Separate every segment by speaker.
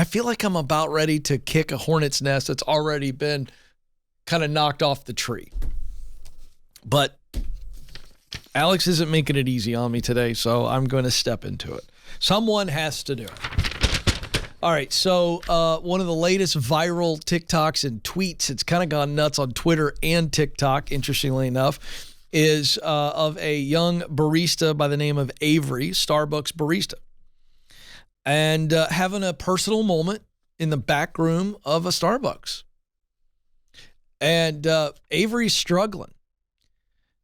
Speaker 1: feel like I'm about ready to kick a hornet's nest that's already been kind of knocked off the tree. But Alex isn't making it easy on me today, so I'm going to step into it. Someone has to do it. All right, so one of the latest viral TikToks and tweets, it's kind of gone nuts on Twitter and TikTok, interestingly enough, is of a young barista by the name of Avery, Starbucks barista, and having a personal moment in the back room of a Starbucks. And Avery's struggling.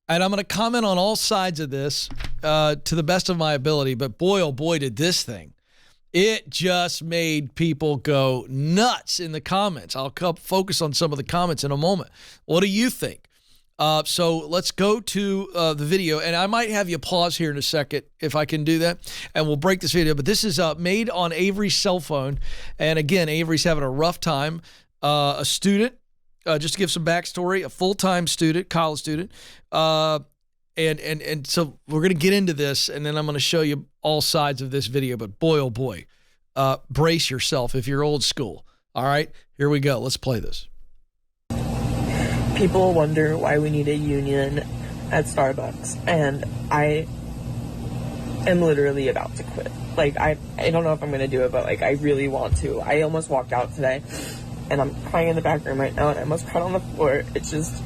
Speaker 1: And I'm going to comment on all sides of this to the best of my ability, but boy, oh boy, did this thing. It just made people go nuts in the comments. I'll focus on some of the comments in a moment. What do you think? So let's go to the video, and I might have you pause here in a second if I can do that, and we'll break this video. But this is made on Avery's cell phone, and again, Avery's having a rough time. A student, just to give some backstory, a full-time student, college student, and so we're going to get into this, and then I'm going to show you all sides of this video. But boy, oh boy, brace yourself if you're old school. All right, here we go. Let's play this.
Speaker 2: People wonder why we need a union at Starbucks, and I am literally about to quit. Like, I don't know if I'm going to do it, but, like, I really want to. I almost walked out today, and I'm crying in the back room right now, and I almost cried on the floor. It's just,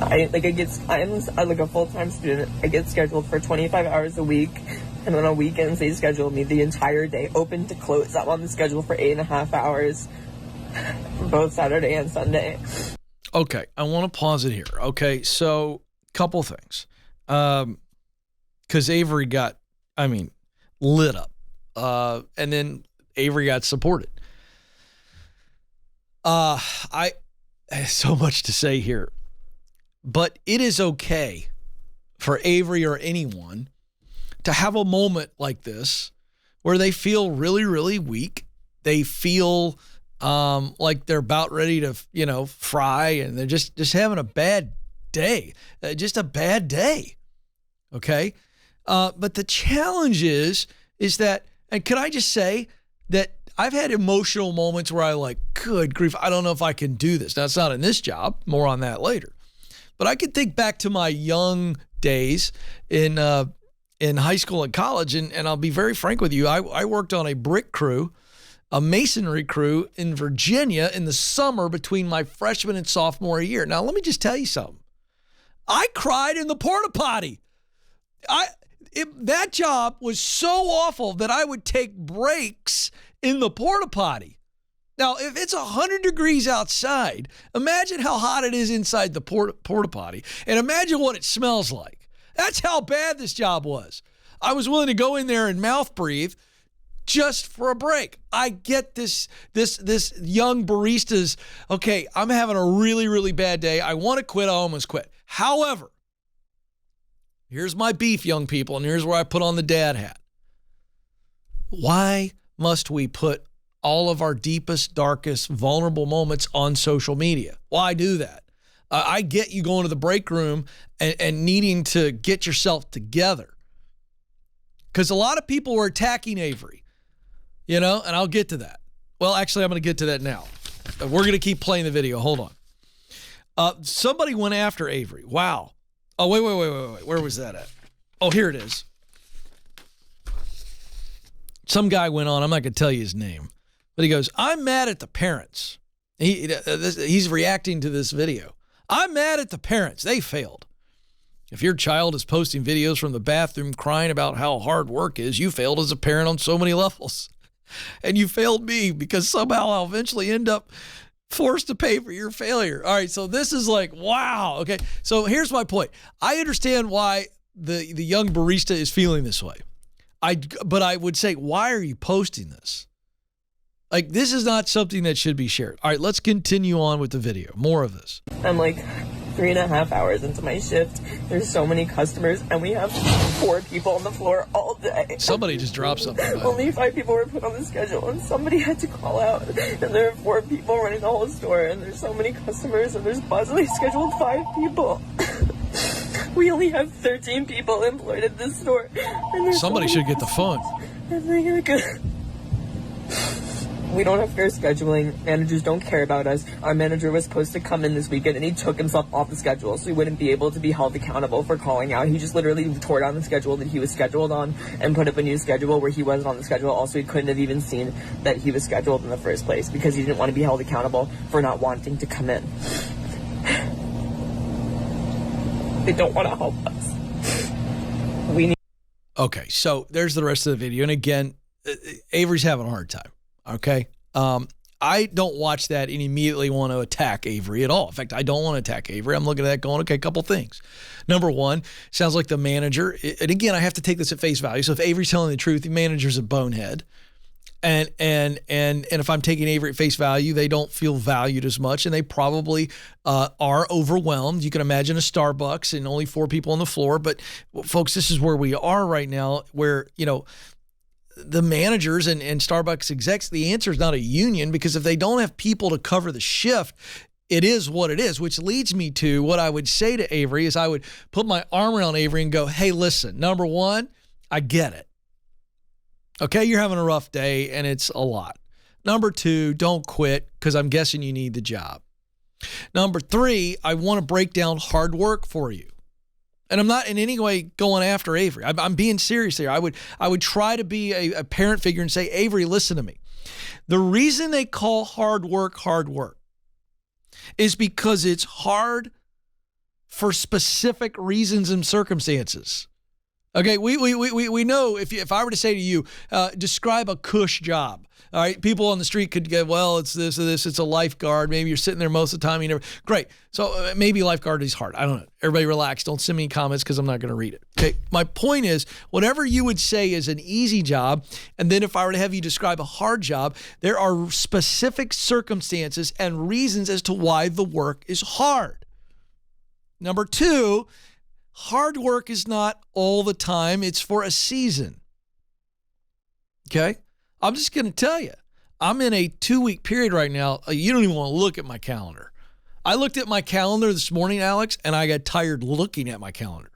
Speaker 2: I'm like a full-time student. I get scheduled for 25 hours a week, and on weekends they schedule me the entire day, open to close. I'm on the schedule for 8.5 hours, both Saturday and Sunday.
Speaker 1: Okay, I want to pause it here. Okay, so couple things. Because Avery got, lit up. And then Avery got supported. So much to say here. But it is okay for Avery or anyone to have a moment like this where they feel really, really weak. They feel like they're about ready to, fry, and they're just having a bad day, just a bad day. Okay. But the challenge is that, and could I just say that I've had emotional moments where I like, good grief, I don't know if I can do this. Now, it's not in this job, more on that later. But I could think back to my young days in high school and college, and I'll be very frank with you. I worked on a brick crew, a masonry crew in Virginia in the summer between my freshman and sophomore year. Now, let me just tell you something. I cried in the porta potty. That job was so awful that I would take breaks in the porta potty. Now, if it's 100 degrees outside, imagine how hot it is inside the porta potty, and imagine what it smells like. That's how bad this job was. I was willing to go in there and mouth breathe just for a break. I get this young barista's, okay, I'm having a really, really bad day. I want to quit. I almost quit. However, here's my beef, young people, and here's where I put on the dad hat. Why must we put all of our deepest, darkest, vulnerable moments on social media? Why do that? I get you going to the break room and needing to get yourself together, because a lot of people were attacking Avery. And I'll get to that. Well, actually, I'm going to get to that now. We're going to keep playing the video. Hold on. Somebody went after Avery. Wow. Oh, wait. Where was that at? Oh, here it is. Some guy went on. I'm not going to tell you his name. But he goes, I'm mad at the parents. He's reacting to this video. I'm mad at the parents. They failed. If your child is posting videos from the bathroom crying about how hard work is, you failed as a parent on so many levels. And you failed me because somehow I'll eventually end up forced to pay for your failure. All right, so this is like, wow. Okay, so here's my point. I understand why the young barista is feeling this way. But I would say, why are you posting this? Like, this is not something that should be shared. All right, let's continue on with the video. More of this.
Speaker 2: I'm like 3.5 hours into my shift. There's so many customers, and we have 4 people on the floor all day.
Speaker 1: Somebody just dropped something.
Speaker 2: Only 5 people were put on the schedule, and somebody had to call out. And there are 4 people running the whole store, and there's so many customers, and there's possibly scheduled 5 people. We only have 13 people employed at this store. And
Speaker 1: somebody should get the phone.
Speaker 2: And We don't have fair scheduling. Managers don't care about us. Our manager was supposed to come in this weekend, and he took himself off the schedule, so he wouldn't be able to be held accountable for calling out. He just literally tore down the schedule that he was scheduled on and put up a new schedule where he wasn't on the schedule. Also, he couldn't have even seen that he was scheduled in the first place because he didn't want to be held accountable for not wanting to come in. They don't want to help us. We need.
Speaker 1: Okay, so there's the rest of the video. And again, Avery's having a hard time. Okay. I don't watch that and immediately want to attack Avery at all. In fact, I don't want to attack Avery. I'm looking at that going, okay, a couple things. Number one, sounds like the manager, and again, I have to take this at face value. So if Avery's telling the truth, the manager's a bonehead. And if I'm taking Avery at face value, they don't feel valued as much, and they probably are overwhelmed. You can imagine a Starbucks and only 4 people on the floor. But folks, this is where we are right now, where, you know, the managers and Starbucks execs, the answer is not a union, because if they don't have people to cover the shift, it is what it is, which leads me to what I would say to Avery is I would put my arm around Avery and go, hey, listen, number one, I get it. Okay, you're having a rough day and it's a lot. Number two, don't quit because I'm guessing you need the job. Number three, I want to break down hard work for you. And I'm not in any way going after Avery. I'm being serious here. I would try to be a parent figure and say, Avery, listen to me. The reason they call hard work is because it's hard for specific reasons and circumstances. Okay, we know if I were to say to you, describe a cush job. All right, people on the street could go, well, it's this or this. It's a lifeguard. Maybe you're sitting there most of the time. You never. Great. So maybe lifeguard is hard. I don't know. Everybody relax. Don't send me comments because I'm not going to read it. Okay. My point is, whatever you would say is an easy job, and then if I were to have you describe a hard job, there are specific circumstances and reasons as to why the work is hard. Number two, hard work is not all the time. It's for a season. Okay? I'm just going to tell you, I'm in a 2-week period right now. You don't even want to look at my calendar. I looked at my calendar this morning, Alex, and I got tired looking at my calendar.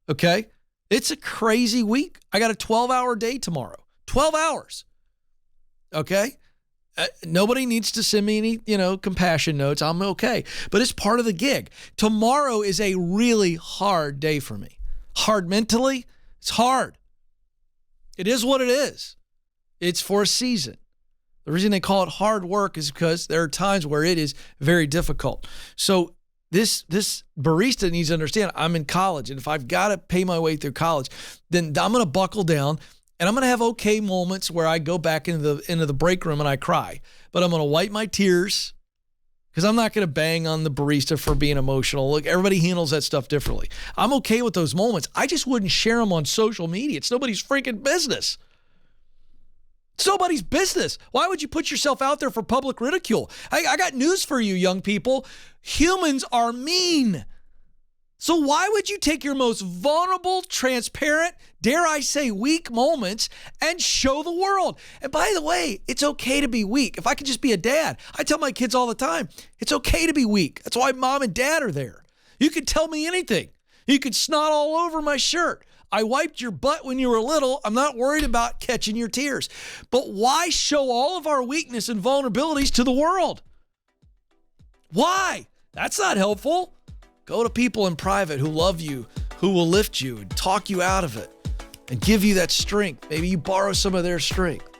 Speaker 1: Okay? It's a crazy week. I got a 12-hour day tomorrow. 12 hours. Okay? Nobody needs to send me any, compassion notes. I'm okay. But it's part of the gig. Tomorrow is a really hard day for me. Hard mentally. It's hard. It is what it is. It's for a season. The reason they call it hard work is because there are times where it is very difficult. So this barista needs to understand I'm in college, and if I've got to pay my way through college, then I'm going to buckle down, and I'm going to have okay moments where I go back into the break room and I cry. But I'm going to wipe my tears because I'm not going to bang on the barista for being emotional. Look, everybody handles that stuff differently. I'm okay with those moments. I just wouldn't share them on social media. It's nobody's freaking business. It's nobody's business. Why would you put yourself out there for public ridicule? I got news for you, young people. Humans are mean. So why would you take your most vulnerable, transparent, dare I say weak moments and show the world? And by the way, it's okay to be weak. If I could just be a dad, I tell my kids all the time, it's okay to be weak. That's why mom and dad are there. You could tell me anything. You could snot all over my shirt. I wiped your butt when you were little. I'm not worried about catching your tears. But why show all of our weakness and vulnerabilities to the world? Why? That's not helpful. Go to people in private who love you, who will lift you and talk you out of it and give you that strength. Maybe you borrow some of their strength.